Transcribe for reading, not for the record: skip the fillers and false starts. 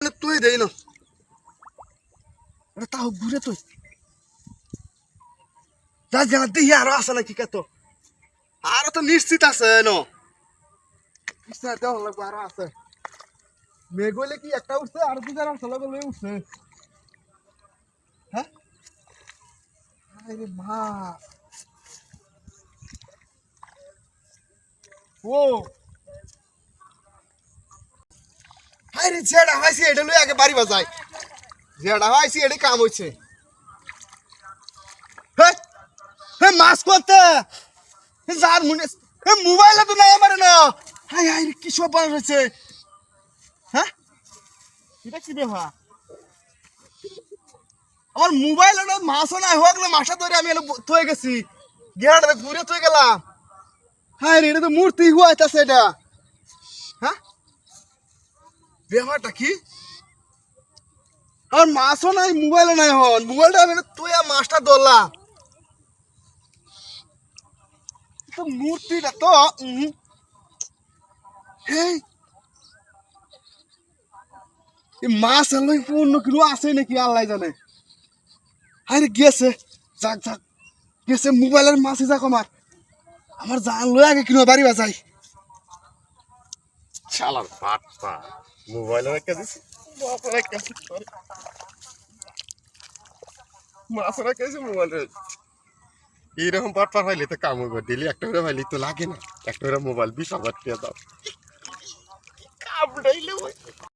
তুই দেই না তাও ঘুরে তুই যা যা দেখি আরো আছে নাকি কত আরো তো নিশ্চিত আছে ন দেওয়া লাগবে আরো আছে মেঘ হইলে কি একটা উঠছে আর দুজন লগে উঠছে হ্যাঁ আরে মাছ ও আরে যেটা হয়েছে এটা লই আগে বাড়ি বাজাই যেটা হয়েছে এটা কাম হইছে হ্যাঁ হ্যাঁ মাছ করতে যার মনে মোবাইলে তো নাই আমার না হাই হাই কি সব বানানো হয়েছে হ্যাঁ এটা কি ব্যাপার আমার মোবাইলে মাছও নাই হোক না মাছটা ধরে আমি থয়ে গেছি গেড়াটা ঘুরে থয়ে গেলাম হ্যাঁ রে এটা তো মূর্তি হুয়াইতেছে এটা হ্যাঁ ব্যাপারটা কি আমার মাছও নাই মোবাইলও নাই হন মোবাইলটা আমি তুই মাছটা ধরলাম তো মূর্তিটা তো এই মাছ আনলো অন্য কিছু আছে নাকি আল্লাহ জানে আরে গেছে যাক যাক গেছে মোবাইলের মাছই যাক আমার জান লই আগে কিনো বাড়ি বাজাই শালার বাটপা মোবাইলে রেখে দিছি বাপরে রেখে মাছ রেখে দিছি মোবাইলে এইরকম বাটপা পাইলে তো কাম হইব ডেলি একটা করে পাইলে তো লাগে না একটা করে মোবাইল 20,000 টাকা দাও কাম ডাইলে